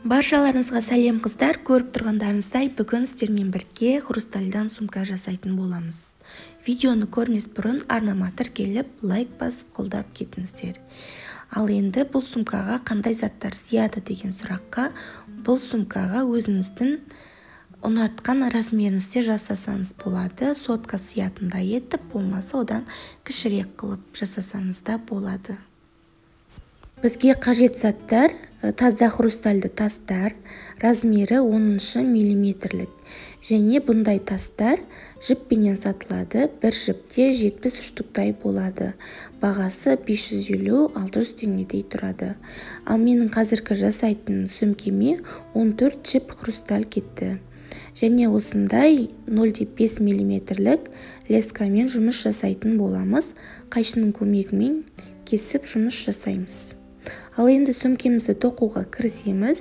Баршаларыңызға сәлем қыздар, көріп тұрғандарыңыздай бүгін сіздермен бірге хрустальдан сумка жасайтын боламыз. Видеоны көрмес бұрын арнама тіркеліп, лайк басып қолдап кетіңіздер. Ал енді бұл сумкаға қандай заттар сияды деген сұраққа, бұл сумкаға өзіңіздің ұнатқан размеріңізде жасасаңыз болады. Сотка сиятындай етіп, болмаса одан кішірек қылып жасасаңыз да болады. Бізге қажет заттар: таза хрустальды тастар, размері 10 миллиметрлік. Және бұндай тастар жіппенен сатылады. Бір жіпте 70 штуктай болады. Бағасы 550-600 теңгедей тұрады. Ал менің қазіргі жасайтын сөмкеме 14 жіп хрусталь кетті. Және осындай 0,5 миллиметрлік лескамен жұмыс жасайтын боламыз. Қайшының көмегімен кесіп жұмыс жасаймыз. Ал енді сөмкемізді тоқуға кірісеміз.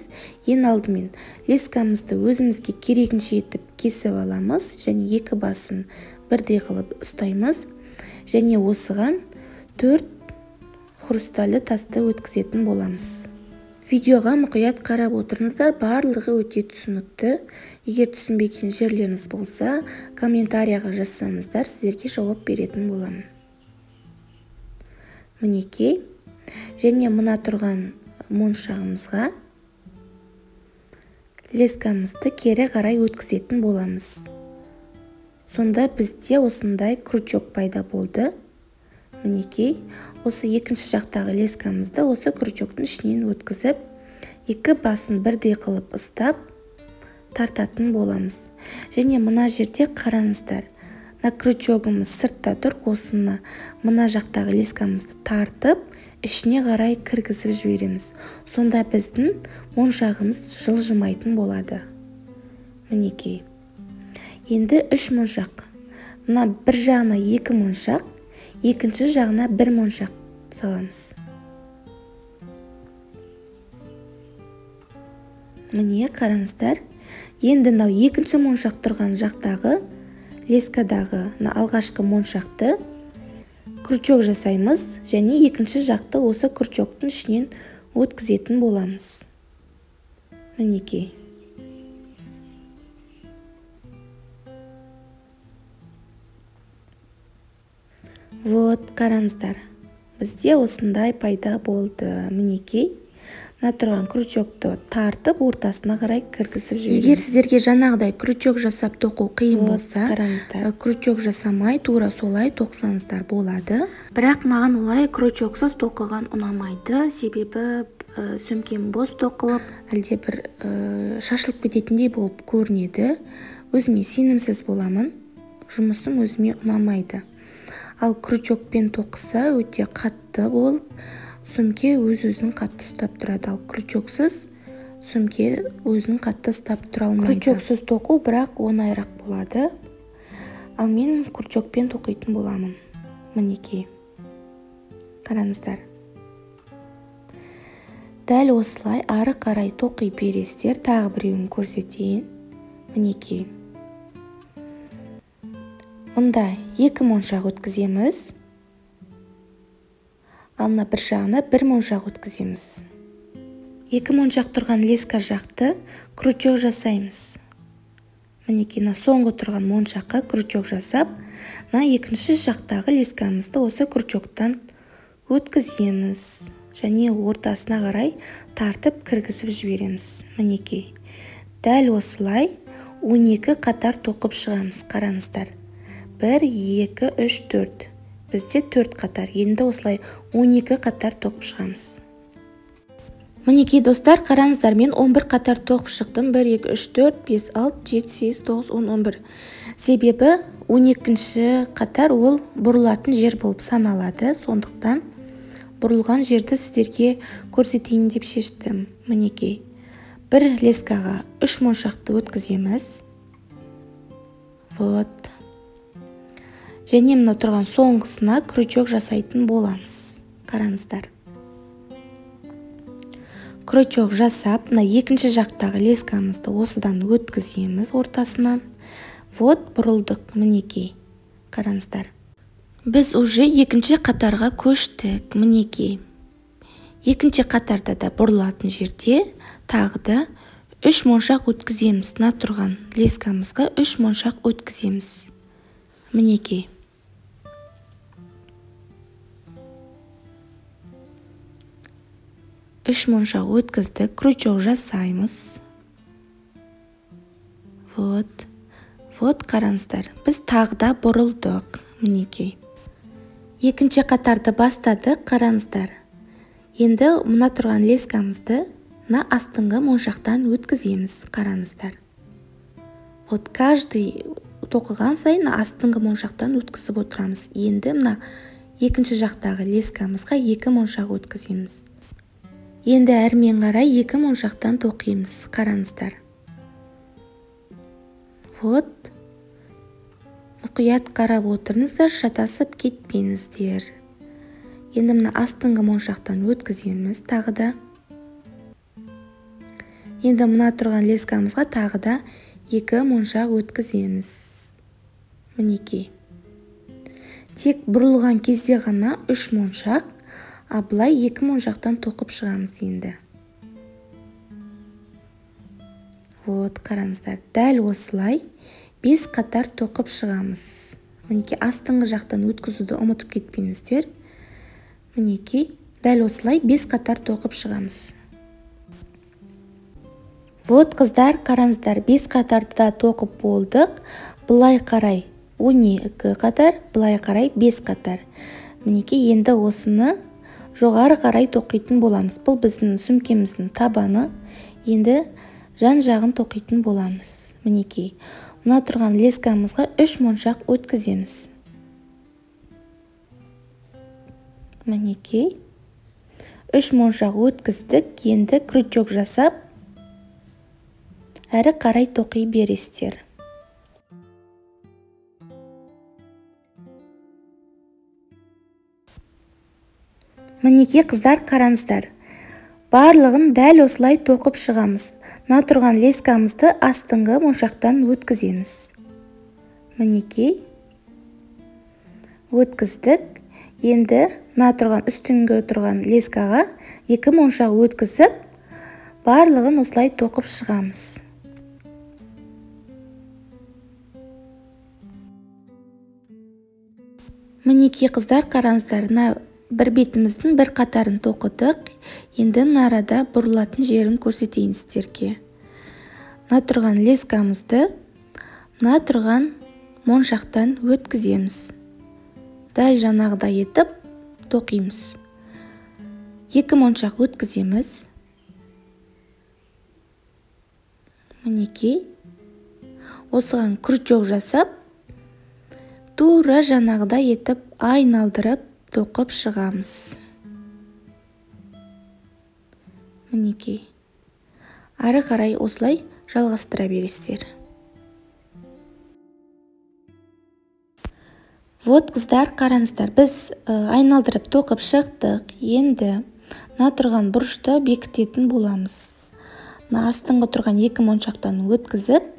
Ең алдымен лескамызды өзімізге керегінше етіп кесіп аламыз және екі басын бірдей қылып ұстаймыз. Және осыған 4 хрустальды тасты өткізетін боламыз. Видеоға мұқият қарап отырыңыздар, барлығы өте түсінікті. Егер түсінбеген жерлеріңіз болса, комментарияға жазсаңыздар, сіздерге жауап беретін боламын. Мінекей. Және мына тұрған моншағымызға лескамызды кері қарай өткізетін боламыз. Сонда бізде осындай крючок пайда болды. Мінекей, осы екінші жақтағы лескамызды осы крючоктың ішінен өткізіп, екі басын бірдей қылып ұстап, тартатын боламыз. Және мына жерде қараңыздар. На крючогымыз сыртта тұр, осыны мына жақтағы лескамызды тартып, ішіне қарай кіргізіп жібереміз. Сонда біздің моншағымыз жылжымайтын болады. Мінекей. Енді 3 моншақ. Мына бір жағына 2 моншақ, екінші жағына 1 моншақ саламыз. Міне қараңыздар. Енді мынау екінші моншақ тұрған жақтағы лескадағы алғашқы моншақты крючок жасаймыз және екінші жақты осы крючоктың ішінен өткізетін боламыз. Мінекей. Вот, қараңыздар. Бізде осындай пайда болды. Мінекей. Мына тұрған крючокты тартып, ортасына қарай кіргізіп жібереміз. Егер сіздерге жаңағыдай крючок жасап тоқу қиын болса, крючок жасамай, тура солай тоқсаңыздар болады. Бірақ маған олай крючоксыз тоқыған ұнамайды. Себебі сөмкем бос тоқылып, әлде бір шашылып кететіндей болып көрінеді. Өзіме сенімсіз боламын. Жұмысым өзіме ұнамайды. Ал крючокпен тоқыса өте қатты болып, сөмке өзін қатты ұстап тұрады. Ал крючоксыз сөмке өзін қатты ұстап тұра алмайды. Крючоксыз тоқу бірақ оңайырақ болады. Ал мен крючокпен тоқитын боламын. Мінекей. Қараңыздар. Дәл осылай ары қарай тоқи бересіздер. Тағы біреуін көрсетейін. Мінекей. Мұнда 2 моншақ өткіземіз. Ал мына бір жағына 1 моншақ өткіземіз. 2 моншақ тұрған леска жақты крючок жасаймыз. Мінекей, соңғы тұрған моншаққа крючок жасап, екінші жақтағы лескамызды осы крючоктан өткіземіз. Және ортасына қарай тартып кіргізіп жібереміз. Мінекей. Дәл осылай 12 қатар тоқып шығамыз. Қараңыздар. 1, 2, 3, 4. Бізде 4 қатар. Енді осылай 12 қатар тоқып шығамыз. Мінекей достар, қараңыздар, мен 11 қатар тоқып шықтым. 1, 2, 3, 4, 5, 6, 7, 8, 9, 10, 11. Себебі 12-ші қатар ол бұрылатын жер болып саналады. Сондықтан бұрылған жерді сіздерге көрсетейін деп шештім. Мінекей. Бір лескаға 3 моншақты өткіземіз. Вот. Және мына тұрған соңғысына крючок жасайтын боламыз. Қараңыздар. Крючок жасап, екінші жақтағы лескамызды осыдан өткіземіз ортасынан. Вот, бұрылдық. Мінекей. Қараңыздар. Біз уже екінші қатарға көштік. Мінекей. Екінші қатарда да бұрылатын жерде тағы да 3 моншақ өткіземіз. Мына тұрған лескамызға 3 моншақ өткіземіз. Мінекей. Үш моншақ өткіздік, крючок жасаймыз. Вот қараңыздар. Біз тағы да бұрылдық. Мінекей. Екінші қатарды бастадық, қараңыздар. Енді мына тұрған лескамызды мына астыңғы моншақтан өткіземіз, қараңыздар. Вот каждый тоқыған сайын астыңғы моншақтан өткізіп отырамыз. Енді мына екінші жақтағы лескамызға 2 моншақ өткіземіз. Енді әрмен қарай 2 моншақтан тоқимыз, қараңыздар. Вот. Мұқият қарап отырыңыздар, шатасып кетпеңіздер. Енді мына астыңғы моншақтан өткіземіз тағы да. Енді мына тұрған лескамызға тағы да 2 моншақ өткіземіз. Мінекей. Тек бұрылған кезде ғана 3 моншақ, а былай 2 моншақтан тоқып шығамыз енді. Вот, қараңыздар, дәл осылай 5 қатар тоқып шығамыз. Мінекей, астыңғы жақтан өткізуді ұмытып кетпеңіздер. Мінекей, дәл осылай 5 қатар тоқып шығамыз. Вот, қыздар, қараңыздар, 5 қатарды да тоқып болдық. Былай қарай 12 қатар, былай қарай 5 қатар. Мінекей, енді осыны жоғары қарай тоқитын боламыз. Бұл біздің сөмкеміздің табаны. Енді жан жағын тоқитын боламыз. Мінекей. Мына тұрған лескамызға 3 моншақ өткіземіз. Мінекей. 3 моншақ өткіздік. Енді крючок жасап, әрі қарай тоқи бересіздер. Мінекей, қыздар, қараңыздар. Барлығын дәл осылай тоқып шығамыз. Мына тұрған лескамызды астыңғы моншақтан өткіземіз. Мінекей. Өткіздік. Енді мына тұрған үстіңгі тұрған лескаға 2 моншақ өткізіп, барлығын осылай тоқып шығамыз. Мінекей, қыздар, қараңыздар. Бір бетіміздің бір қатарын тоқыдық. Енді мына арада бұрылатын жерін көрсетейін сіздерге. Мына тұрған лескамызды мына тұрған моншақтан өткіземіз. Дәл жаңағыдай етіп тоқимыз. 2 моншақ өткіземіз. Мінекей. Осыған крючок жасап, тура жаңағыдай етіп айналдырып тоқып шығамыз. Мінекей. Ары қарай осылай жалғастыра бересіздер. Вот, қыздар, қараңыздар, біз айналдырып тоқып шықтық. Енді мына тұрған бұрышты бекітетін боламыз. Мына астыңғы тұрған 2 моншақтан өткізіп,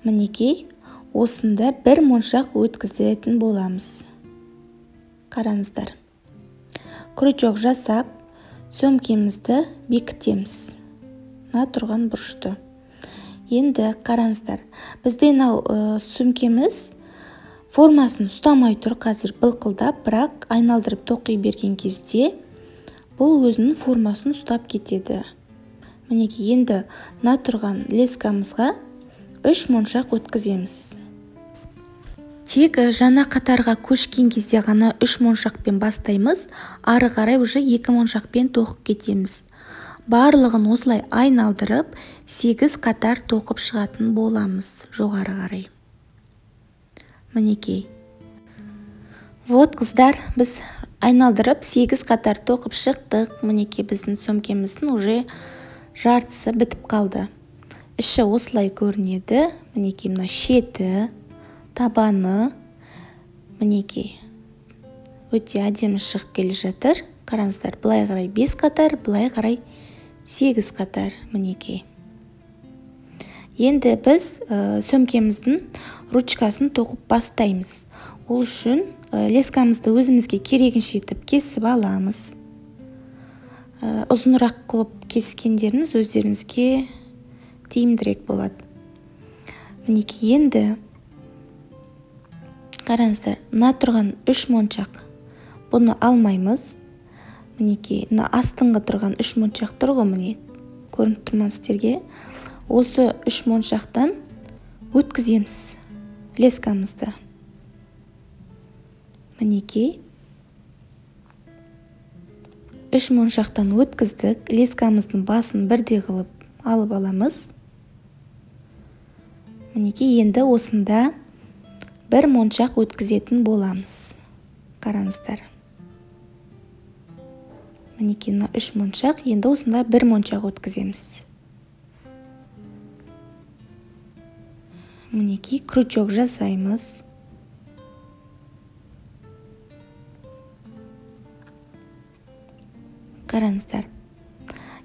мінекей, осында 1 моншақ өткізетін боламыз. Қараңыздар. Крючок жасап, сөмкемізді бекітеміз. Мына тұрған бұрышты. Енді қараңыздар. Бізде сөмкеміз формасын ұстамай тұр, қазір былқылдап, бірақ айналдырып тоқи берген кезде бұл өзінің формасын ұстап кетеді. Мінекей, енді мына тұрған лескамызға 3 моншақ өткіземіз. Тек жаңа қатарға көшкен кезде ғана 3 моншақпен бастаймыз, ары қарай уже 2 моншақпен тоқып кетеміз. Барлығын осылай айналдырып, 8 қатар тоқып шығатын боламыз жоғары қарай. Мінекей. Вот, қыздар, біз айналдырып 8 қатар тоқып шықтық. Мінекей, біздің сөмкеміздің уже жартысы бітіп қалды. Іші осылай көрінеді. Мінекей, мына шеті, табаны, мінекей, өте әдемі шығып келе жатыр. Қараңыздар, былай қарай 5 қатар, былай қарай 8 қатар, мінекей. Енді біз сөмкеміздің ручкасын тоқып бастаймыз. Ол үшін лескамызды өзімізге керегінше етіп кесіп аламыз. ұзынырақ қылып кескендеріңіз өздеріңізге тиімдірек болады. Мінекей, енді қараңыздар, мына тұрған 3 моншақ, бұны алмаймыз. Мінекей, мына астыңғы тұрған 3 моншақ тұр ғой, міне көрініп тұрман сіздерге. Осы 3 моншақтан өткіземіз лескамызды. Мінекей, 3 моншақтан өткіздік. Лескамыздың басын бірдей қылып алып аламыз. Мінекей, енді осында 1 моншақ өткізетін боламыз. Қараңыздар. Мінекей, 3 моншақ, енді осында 1 моншақ өткіземіз. Мінекей, крючок жасаймыз. Қараңыздар.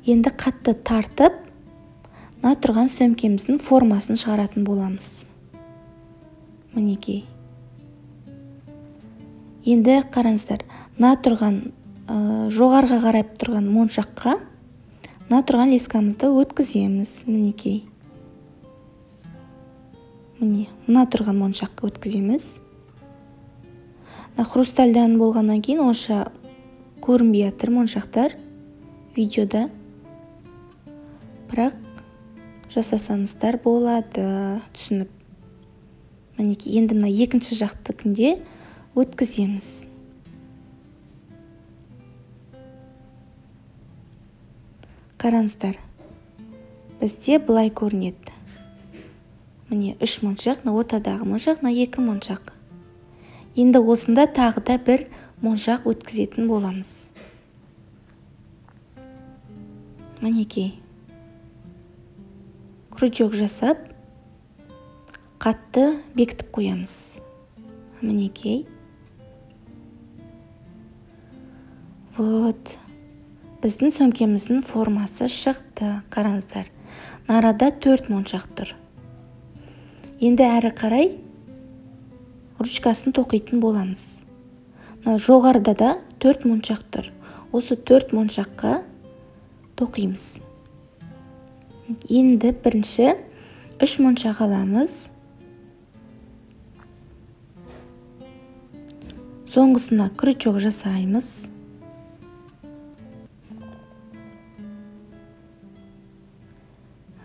Енді қатты тартып, мына тұрған сөмкеміздің формасын шығаратын боламыз. Мінекей. Енді қараңыздар, мына тұрған жоғарға қарап тұрған моншаққа мына тұрған лескамызды өткіземіз. Мінекей. Мына тұрған моншаққа өткіземіз. Хрустальдан болғаннан кейін онша көрінбей жатыр моншақтар видеода. Бірақ жасасаңыздар болады, түсініп. Мінекей, енді мына екінші жақтыкінде өткіземіз. Қараңыздар, бізде былай көрінеді. Міне 3 моншақ, ортадағы моншақ, 2 моншақ. Енді осында тағы да 1 моншақ өткізетін боламыз. Мінекей, крючок жасап, қатты бекітіп қоямыз. Мінекей. Вот. Біздің сөмкеміздің формасы шықты. Қараңыздар. Нарада 4 моншақ тұр. Енді әрі қарай ручкасын тоқитын боламыз. Жоғарыда да 4 моншақ тұр. Осы 4 моншаққа тоқимыз. Енді бірінші 3 моншақ аламыз. Соңғысына крючок жасаймыз.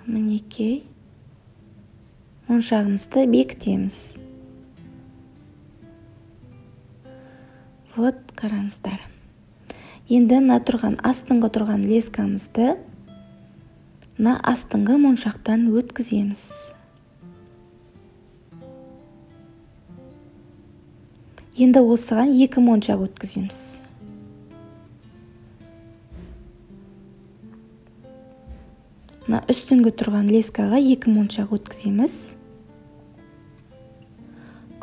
Мінекей, моншағымызды бекітеміз. Вот, қараңыздар. Енді мына тұрған астыңғы тұрған лескамызды мына астыңғы моншақтан өткіземіз. Енді осыған 2 моншақ өткіземіз. Мына үстіңгі тұрған лескаға 2 моншақ өткіземіз.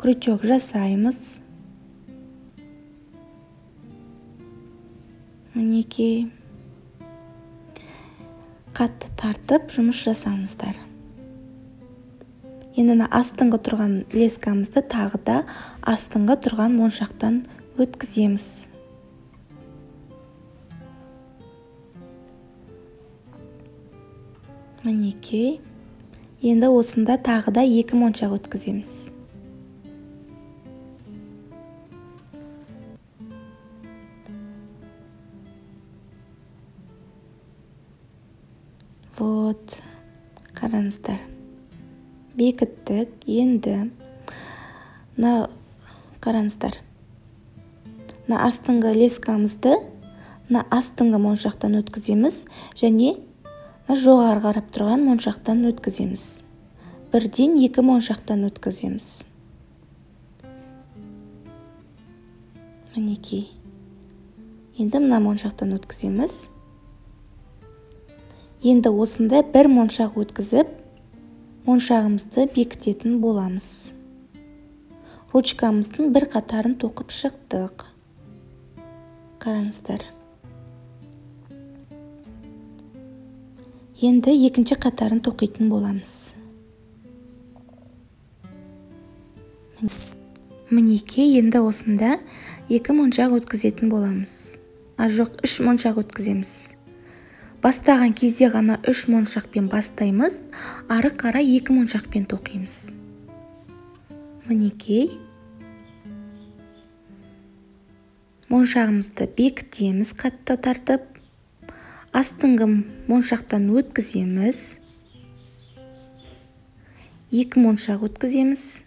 Крючок жасаймыз. Мінекей. Қатты тартып жұмыс жасаңыздар. Енді астыңғы тұрған лескамызды тағы да астыңғы тұрған моншақтан өткіземіз. Мінекей. Енді осында тағы да 2 моншақ өткіземіз. Вот, қараңыздар. Бекіттік. Енді қараңыздар. Астыңғы лескамызды астыңғы моншақтан өткіземіз және жоғары қарап тұрған моншақтан өткіземіз. Бірден 2 моншақтан өткіземіз. Мінекей. Енді мына моншақтан өткіземіз. Енді осында 1 моншақ өткізіп, моншағымызды бекітетін боламыз. Ручкамыздың бір қатарын тоқып шықтық. Қараңыздар. Енді екінші қатарын тоқитын боламыз. Мінекей, енді осында 2 моншақ өткізетін боламыз. Жоқ, 3 моншақ өткіземіз. бастаған кезде ғана 3 моншақпен бастаймыз, ары қарай 2 моншақпен тоқимыз. Мінекей. Моншағымызды бекітеміз қатты тартып, астыңғы моншақтан өткіземіз. 2 моншақ өткіземіз.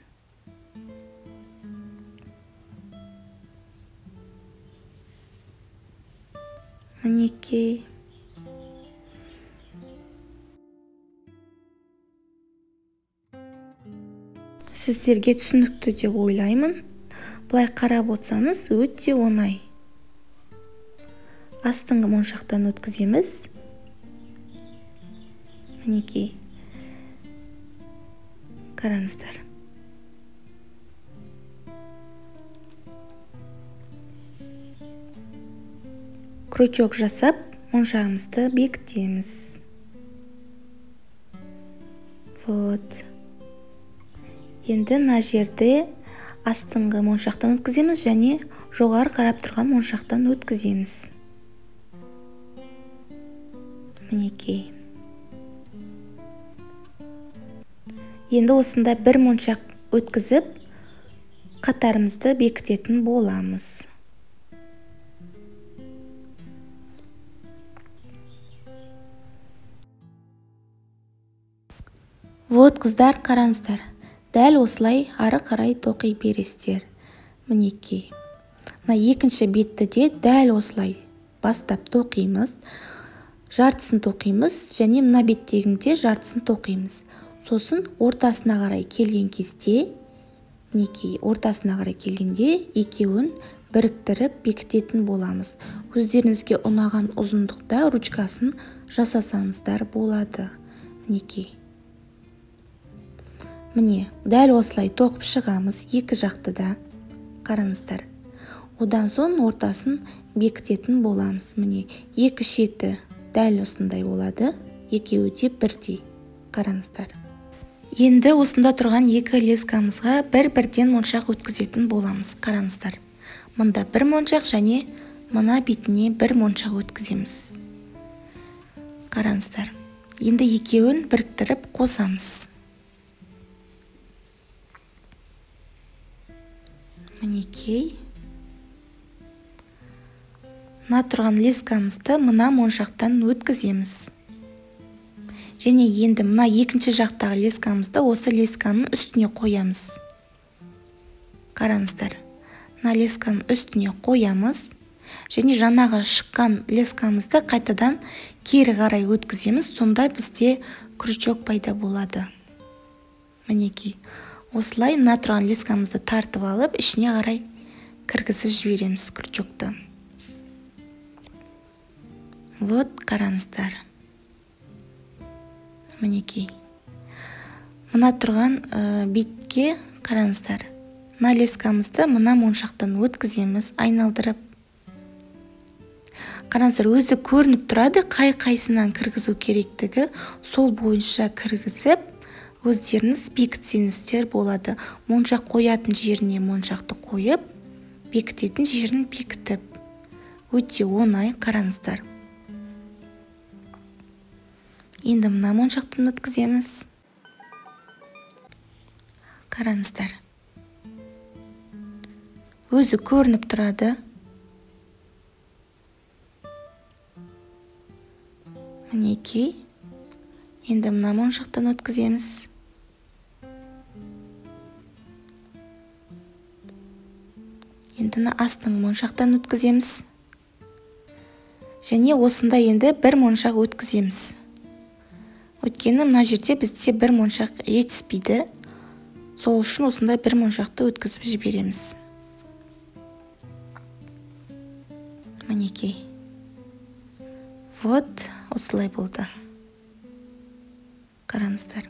Мінекей. Сіздерге түсінікті деп ойлаймын. Бұлай қарап отырсаңыз өте оңай. Астыңғы моншақтан өткіземіз. Мінекей. Қараңыздар. Крючок жасап, моншағымызды бекітеміз. Вот. Енді мына жерде астыңғы моншақтан өткіземіз және жоғары қарап тұрған моншақтан өткіземіз. Мінекей. Енді осында 1 моншақ өткізіп, қатарымызды бекітетін боламыз. Вот, қыздар, қараңыздар. Дәл осылай ары қарай тоқи бересіздер. Мінекей. Мына екінші бетті де дәл осылай бастап тоқимыз. Жартысын тоқимыз және мына беттегінде жартысын тоқимыз. Сосын ортасына қарай келген кезде, мінекей, ортасына қарай келгенде екеуін біріктіріп бекітетін боламыз. Өздеріңізге ұнаған ұзындықта ручкасын жасасаңыздар болады. Мінекей. Міне, дәл осылай тоқып шығамыз екі жақты да. Қараңыздар. Одан соң ортасын бекітетін боламыз. Міне, екі шеті дәл осындай болады. Екеуі де бірдей. Қараңыздар. Енді осында тұрған екі лескамызға бір-бірден моншақ өткізетін боламыз. Қараңыздар. Мында 1 моншақ және мына бетіне 1 моншақ өткіземіз. Қараңыздар. Енді екеуін біріктіріп қосамыз. Мінекей. Мына тұрған лескамызды мына моншақтан өткіземіз. Және енді мына екінші жақтағы лескамызды осы лесканың үстіне қоямыз. Қараңыздар. Мына лесканың үстіне қоямыз. Және жаңағы шыққан лескамызды қайтадан кері қарай өткіземіз. Сонда бізде крючок пайда болады. Мінекей. Осылай мына тұрған лескамызды тартып алып, ішіне қарай кіргізіп жібереміз крючокты. Вот, қараңыздар. Мінекей. Мына тұрған бетке қараңыздар. Мына лескамызды мына моншақтан өткіземіз, айналдырып. Қараңыздар, өзі көрініп тұрады, қай-қайсынан кіргізу керектігі, сол бойынша кіргізіп, өздеріңіз бекітсеңіздер болады. Моншақ қоятын жеріне моншақты қойып, бекітетін жерін бекітіп. Өте оңай, қараңыздар. Енді мына моншақтан өткіземіз. Қараңыздар. Өзі көрініп тұрады. Мінекей. Енді мына моншақтан өткіземіз. Енді астың моншақтан өткіземіз. Және осында енді 1 моншақ өткіземіз. Өткені мына жерде бізде 1 моншақ жетіспейді. Сол үшін осында 1 моншақты өткізіп жібереміз. Мінекей. Вот, осылай болды. Қараңыздар.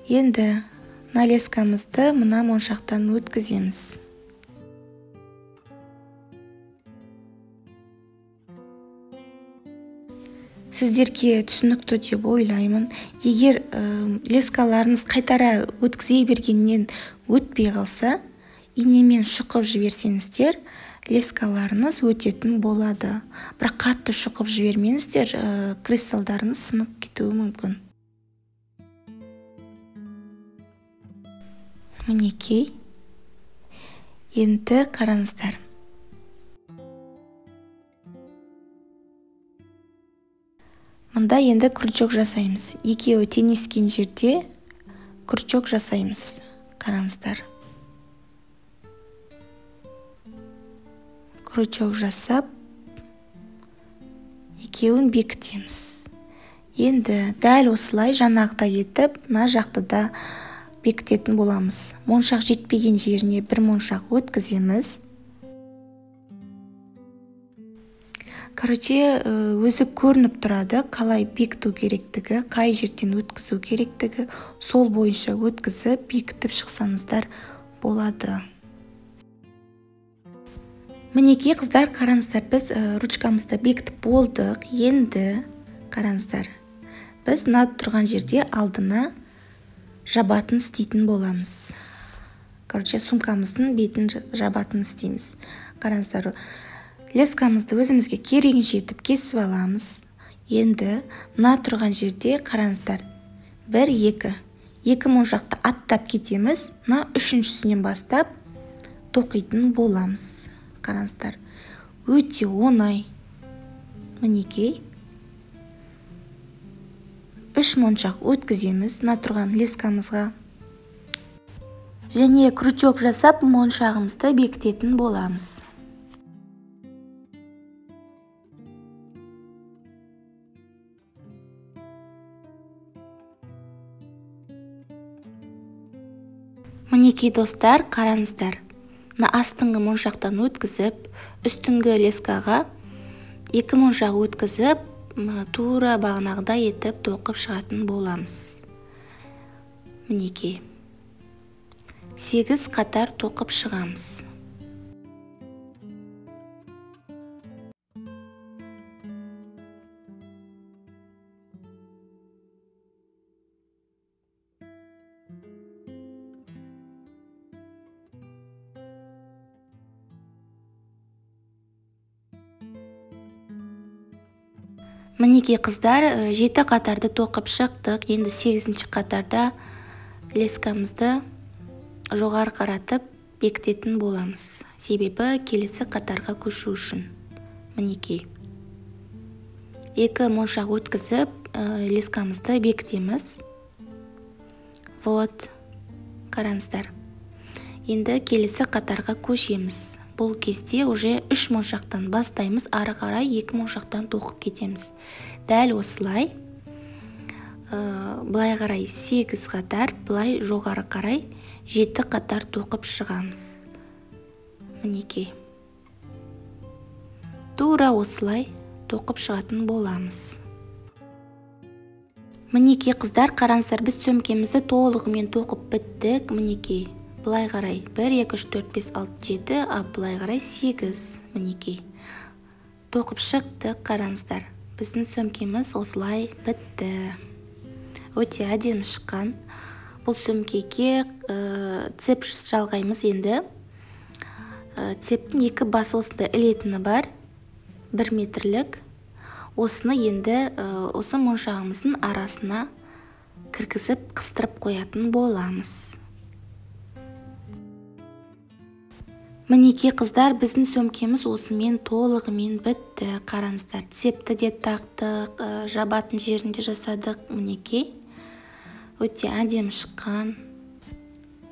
Енді мына лескамызды мына моншақтан өткіземіз. Сіздерге түсінікті деп ойлаймын. Егер лескаларыңыз қайтара өткізе бергеннен өтпей қалса, инемен шұқып жіберсеңіздер, лескаларыңыз өтетін болады. Бірақ қатты шұқып жібермеңіздер, кристалдарыңыз сынып кетуі мүмкін. Мінекей. Енді қараңыздар. Мұнда енді крючок жасаймыз. Екеуі теңескен жерде крючок жасаймыз. Қараңыздар. Крючок жасап, екеуін бекітеміз. Енді дәл осылай жанағыда етіп, мына жақты да бекітетін боламыз. Моншақ жетпеген жеріне бір моншақ өткіземіз. Короче, өзі көрініп тұрады, қалай бекіту керектігі, қай жерден өткізу керектігі, сол бойынша өткізіп, бекітіп шықсаңыздар болады. Мінекей қыздар, қараңыздар, біз ручкамызды бекітіп болдық. Енді қараңыздар, біз мына тұрған жерде алдына жабатын істейтін боламыз. Короче, сумкамыздың бетін жабатын істейміз. Қараңыздар, лескамызды өзімізге керегінше етіп кесіп аламыз. Енді мына тұрған жерде қараңыздар, 1-2 моншақты аттап кетеміз. Мына үшіншісінен бастап тоқитын боламыз. Қараңыздар, өте оңай. Мінекей. 3 моншақ өткіземіз мына тұрған лескамызға. Және крючок жасап моншағымызды бекітетін боламыз. Мінекей достар, қараңыздар. Мына астыңғы моншақтан өткізіп, үстіңгі лескаға 2 моншақ өткізіп, тура бағанағыда етіп тоқып шығатын боламыз. Мінекей. 8 қатар тоқып шығамыз. Мінекей қыздар, 7 қатарды тоқып шықтық. Енді 8-ші қатарда лескамызды жоғары қаратып бекітетін боламыз. Себебі келесі қатарға көшу үшін. Мінекей. 2 моншақ өткізіп, лескамызды бекітеміз. Вот, қараңыздар. Енді келесі қатарға көшеміз. Бұл кезде уже 3 моншақтан бастаймыз, ары қарай 2 моншақтан тоқып кетеміз. Дәл осылай, былай қарай 8 қатар, былай жоғары қарай 7 қатар тоқып шығамыз. Мінекей. Тура осылай тоқып шығатын боламыз. Мінекей қыздар, қараңыздар, біз сөмкемізді толығымен тоқып біттік. Мінекей. Былай қарай 1, 2, 3, 4, 5, 6, 7, а былай қарай 8. Мінекей. Тоқып шықтық, қараңыздар. Біздің сөмкеміз осылай бітті. Өте әдемі шыққан. Бұл сөмкеге цеп жалғаймыз енді. Цептің 2 басы осында ілетіні бар. 1 метрлік. Осыны енді осы моншағымыздың арасына кіргізіп қыстырып қоятын боламыз. Мінекей қыздар, біздің сөмкеміз осымен толығымен бітті. Қараңыздар, цепті де тақтық, жабатын жерінде жасадық. Мінекей. Өте әдемі шыққан.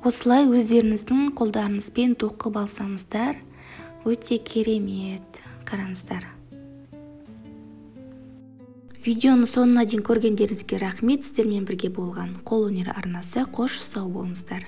Осылай өздеріңіздің қолдарыңызбен тоқып алсаңыздар, өте керемет. Қараңыздар. Видеоны соңына дейін көргендеріңізге рахмет. Сіздермен бірге болған қолөнер арнасы. Қош сау болыңыздар.